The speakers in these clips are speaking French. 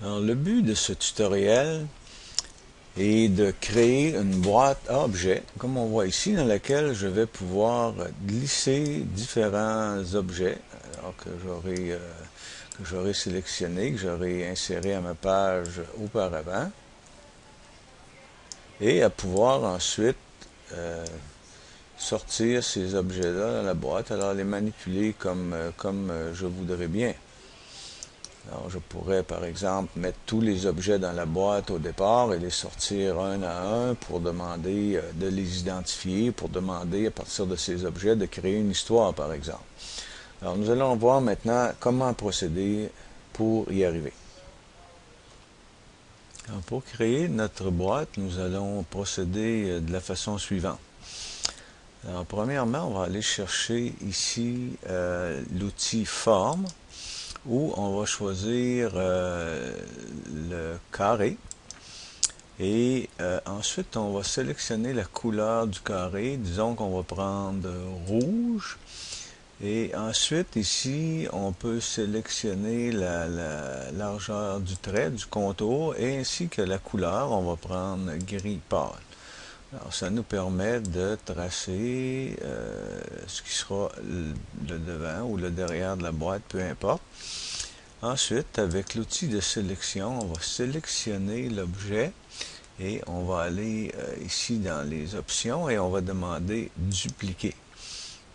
Alors, le but de ce tutoriel est de créer une boîte à objets, comme on voit ici, dans laquelle je vais pouvoir glisser différents objets que j'aurai sélectionnés, que j'aurai insérés à ma page auparavant, et à pouvoir ensuite sortir ces objets-là dans la boîte, alors les manipuler comme je voudrais bien. Alors, je pourrais, par exemple, mettre tous les objets dans la boîte au départ et les sortir un à un pour demander de les identifier, pour demander à partir de ces objets de créer une histoire, par exemple. Alors, nous allons voir maintenant comment procéder pour y arriver. Alors, pour créer notre boîte, nous allons procéder de la façon suivante. Alors, premièrement, on va aller chercher ici l'outil Forme, où on va choisir le carré et ensuite on va sélectionner la couleur du carré. Disons qu'on va prendre rouge, et ensuite ici on peut sélectionner la largeur du trait, du contour, et ainsi que la couleur, on va prendre gris pâle. Alors, ça nous permet de tracer ce qui sera le devant ou le derrière de la boîte, peu importe. Ensuite, avec l'outil de sélection, on va sélectionner l'objet et on va aller ici dans les options et on va demander dupliquer.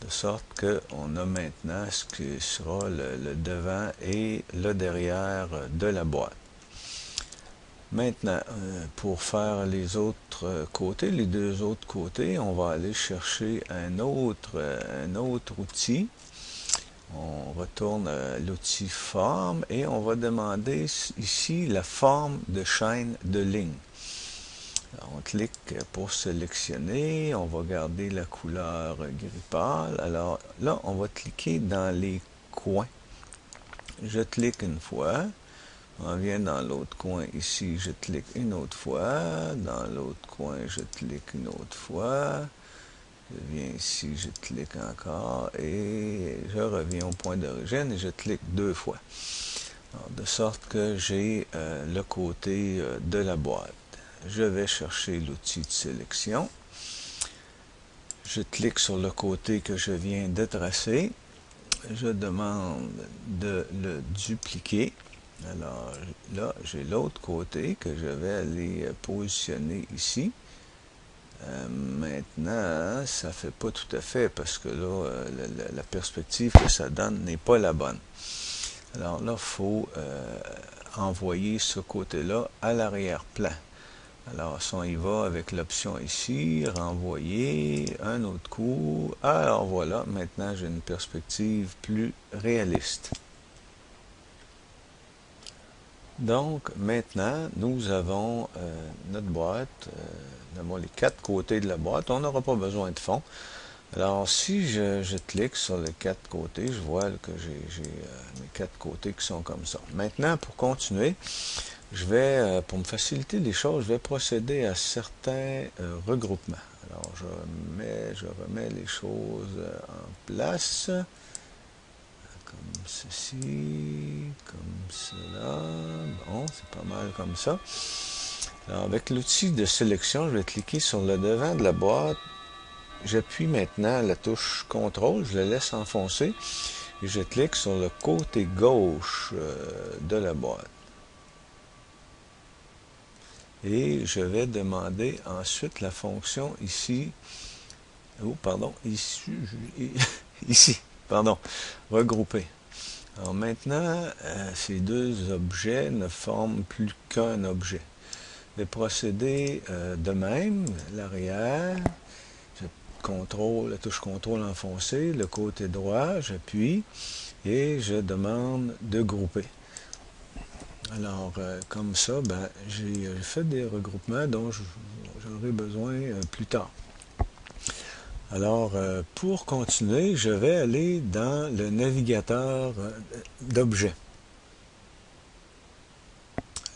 De sorte qu'on a maintenant ce qui sera le devant et le derrière de la boîte. Maintenant, pour faire les autres côtés, les deux autres côtés, on va aller chercher un autre outil. On retourne à l'outil Forme et on va demander ici la forme de chaîne de ligne. Alors, on clique pour sélectionner, on va garder la couleur gris pâle. Alors là, on va cliquer dans les coins. Je clique une fois. On vient dans l'autre coin ici, je clique une autre fois. Dans l'autre coin, je clique une autre fois. Je viens ici, je clique encore et je reviens au point d'origine et je clique deux fois. Alors, de sorte que j'ai le côté de la boîte. Je vais chercher l'outil de sélection. Je clique sur le côté que je viens de tracer. Je demande de le dupliquer. Alors là, j'ai l'autre côté que je vais aller positionner ici. Maintenant, ça ne fait pas tout à fait parce que là, la perspective que ça donne n'est pas la bonne. Alors là, il faut envoyer ce côté-là à l'arrière-plan. Alors, si on y va avec l'option ici, renvoyer, un autre coup. Alors voilà, maintenant j'ai une perspective plus réaliste. Donc, maintenant, nous avons notre boîte, nous les quatre côtés de la boîte. On n'aura pas besoin de fond. Alors, si je clique sur les quatre côtés, je vois que j'ai mes quatre côtés qui sont comme ça. Maintenant, pour continuer, je vais, pour me faciliter les choses, je vais procéder à certains regroupements. Alors, je remets les choses en place. Comme ceci, comme cela. Bon, c'est pas mal comme ça. Alors, avec l'outil de sélection, je vais cliquer sur le devant de la boîte. J'appuie maintenant la touche CTRL, je le laisse enfoncer et je clique sur le côté gauche de la boîte. Et je vais demander ensuite la fonction ici. Oh, pardon, ici, pardon, regrouper. Alors maintenant, ces deux objets ne forment plus qu'un objet. Je vais procéder de même, l'arrière, la touche CTRL enfoncée, le côté droit, j'appuie et je demande de grouper. Alors, comme ça, j'ai fait des regroupements dont j'aurai besoin plus tard. Alors, pour continuer, je vais aller dans le navigateur d'objets.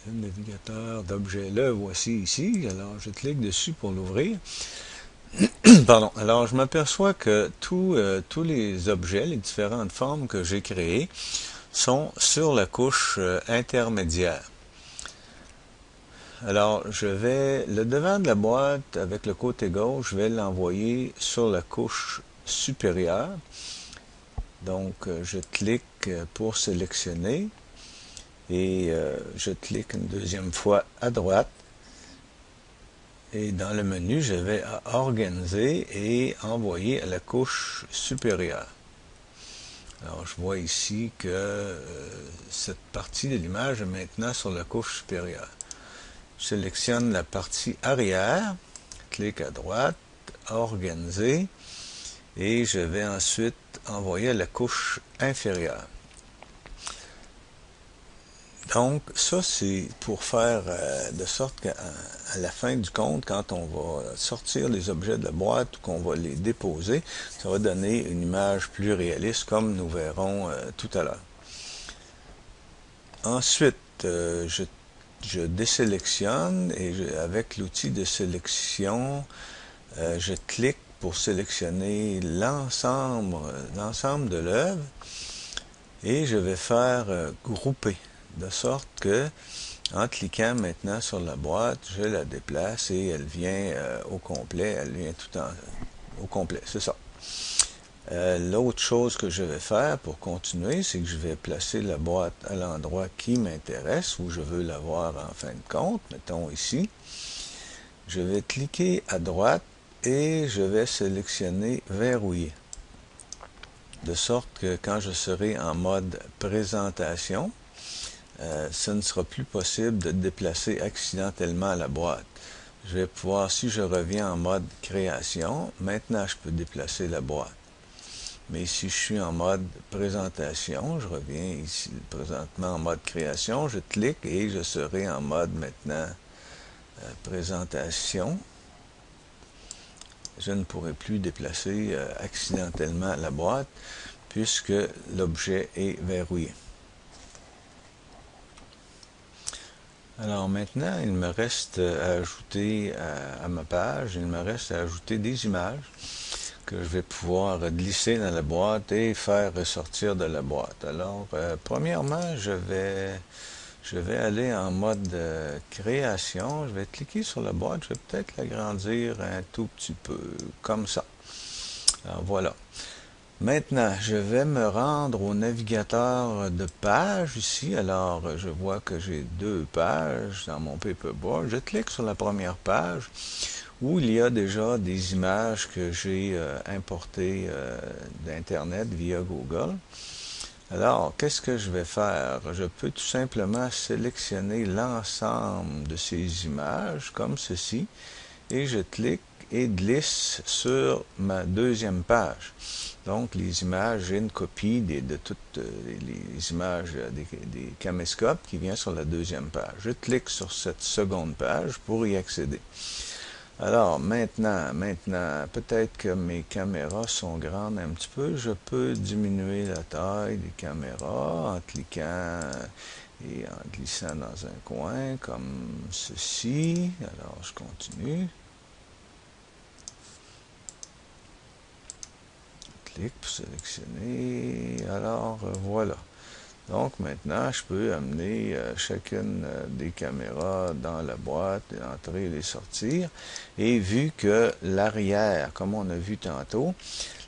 Le navigateur d'objets, le voici ici. Alors, je clique dessus pour l'ouvrir. Pardon. Alors, je m'aperçois que tous les objets, les différentes formes que j'ai créées, sont sur la couche intermédiaire. Alors, le devant de la boîte avec le côté gauche, je vais l'envoyer sur la couche supérieure. Donc, je clique pour sélectionner et je clique une deuxième fois à droite. Et dans le menu, je vais à organiser et envoyer à la couche supérieure. Alors, je vois ici que cette partie de l'image est maintenant sur la couche supérieure. Je sélectionne la partie arrière, clique à droite, organiser, et je vais ensuite envoyer à la couche inférieure. Donc, ça, c'est pour faire de sorte qu'à la fin du compte, quand on va sortir les objets de la boîte ou qu'on va les déposer, ça va donner une image plus réaliste, comme nous verrons tout à l'heure. Ensuite, je désélectionne et avec l'outil de sélection, je clique pour sélectionner l'ensemble de l'œuvre et je vais faire grouper, de sorte que en cliquant maintenant sur la boîte, je la déplace et elle vient au complet, elle vient tout au complet, c'est ça. L'autre chose que je vais faire pour continuer, c'est que je vais placer la boîte à l'endroit qui m'intéresse, où je veux la voir en fin de compte, mettons ici. Je vais cliquer à droite et je vais sélectionner verrouiller. De sorte que quand je serai en mode présentation, ce ne sera plus possible de déplacer accidentellement la boîte. Je vais pouvoir, si je reviens en mode création, maintenant je peux déplacer la boîte. Mais si je suis en mode présentation, je reviens ici présentement en mode création, je clique et je serai en mode maintenant présentation. Je ne pourrai plus déplacer accidentellement la boîte puisque l'objet est verrouillé. Alors maintenant, il me reste à ajouter à ma page, il me reste à ajouter des images que je vais pouvoir glisser dans la boîte et faire ressortir de la boîte. Alors, premièrement, je vais aller en mode création. Je vais cliquer sur la boîte. Je vais peut-être l'agrandir un tout petit peu, comme ça. Alors, voilà. Maintenant, je vais me rendre au navigateur de pages ici. Alors, je vois que j'ai deux pages dans mon paperboard. Je clique sur la première page où il y a déjà des images que j'ai importées d'Internet via Google. Alors, qu'est-ce que je vais faire? Je peux tout simplement sélectionner l'ensemble de ces images, comme ceci, et je clique et glisse sur ma deuxième page. Donc, les images, j'ai une copie de toutes les images des caméscopes qui vient sur la deuxième page. Je clique sur cette seconde page pour y accéder. Alors, maintenant, peut-être que mes caméras sont grandes un petit peu. Je peux diminuer la taille des caméras en cliquant et en glissant dans un coin comme ceci. Alors, je continue. Clique pour sélectionner. Alors, voilà. Donc maintenant, je peux amener chacune des caméras dans la boîte, entrer et les sortir. Et vu que l'arrière, comme on a vu tantôt,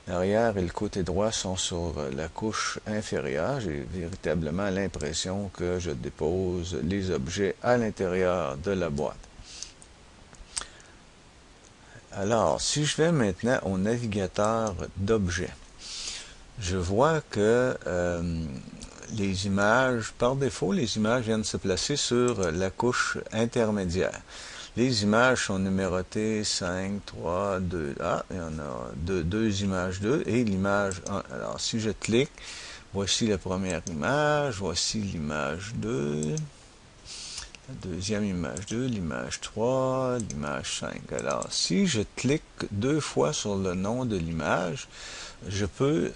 l'arrière et le côté droit sont sur la couche inférieure, j'ai véritablement l'impression que je dépose les objets à l'intérieur de la boîte. Alors, si je vais maintenant au navigateur d'objets, je vois que les images, par défaut, les images viennent se placer sur la couche intermédiaire. Les images sont numérotées 5, 3, 2. Ah, il y en a deux images 2 et l'image 1. Alors, si je clique, voici la première image, voici l'image 2, la deuxième image 2, l'image 3, l'image 5. Alors, si je clique deux fois sur le nom de l'image, je peux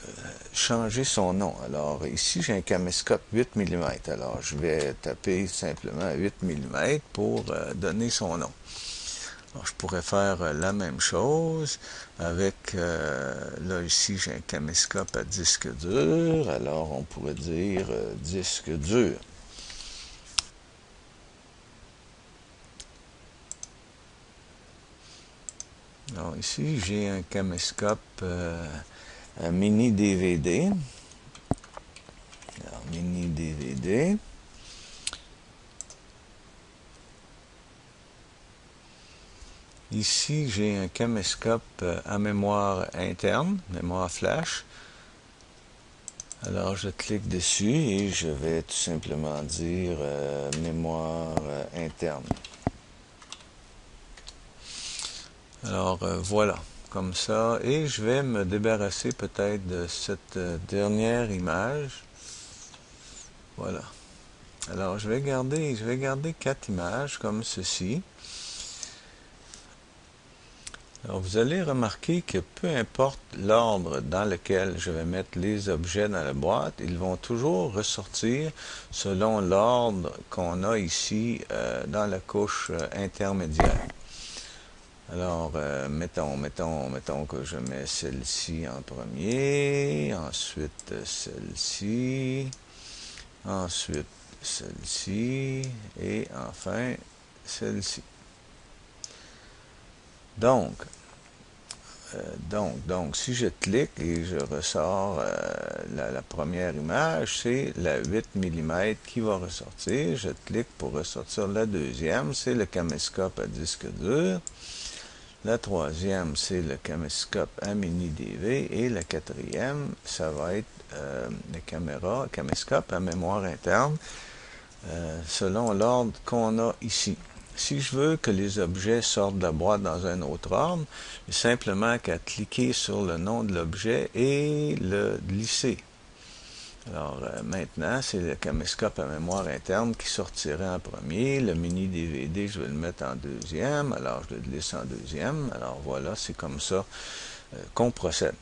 changer son nom. Alors, ici, j'ai un caméscope 8 mm. Alors, je vais taper simplement 8 mm pour donner son nom. Alors, je pourrais faire la même chose avec, là, ici, j'ai un caméscope à disque dur. Alors, on pourrait dire disque dur. Alors ici, j'ai un caméscope un mini DVD. Alors, mini DVD. Ici, j'ai un caméscope à mémoire interne, mémoire flash. Alors, je clique dessus et je vais tout simplement dire mémoire interne. Alors, voilà, comme ça. Et je vais me débarrasser peut-être de cette dernière image. Voilà. Alors, je vais garder 4 images comme ceci. Alors, vous allez remarquer que peu importe l'ordre dans lequel je vais mettre les objets dans la boîte, ils vont toujours ressortir selon l'ordre qu'on a ici dans la couche intermédiaire. Alors, mettons que je mets celle-ci en premier, ensuite celle-ci, ensuite celle-ci, et enfin celle-ci. Donc, si je clique et je ressors la première image, c'est la 8 mm qui va ressortir. Je clique pour ressortir la deuxième, c'est le caméscope à disque dur. La troisième, c'est le caméscope à mini DV. Et la quatrième, ça va être le caméscope à mémoire interne, selon l'ordre qu'on a ici. Si je veux que les objets sortent de la boîte dans un autre ordre, j'ai simplement qu'à cliquer sur le nom de l'objet et le glisser. Alors maintenant, c'est le caméscope à mémoire interne qui sortirait en premier. Le mini DVD, je vais le mettre en deuxième. Alors je le glisse en deuxième. Alors voilà, c'est comme ça qu'on procède.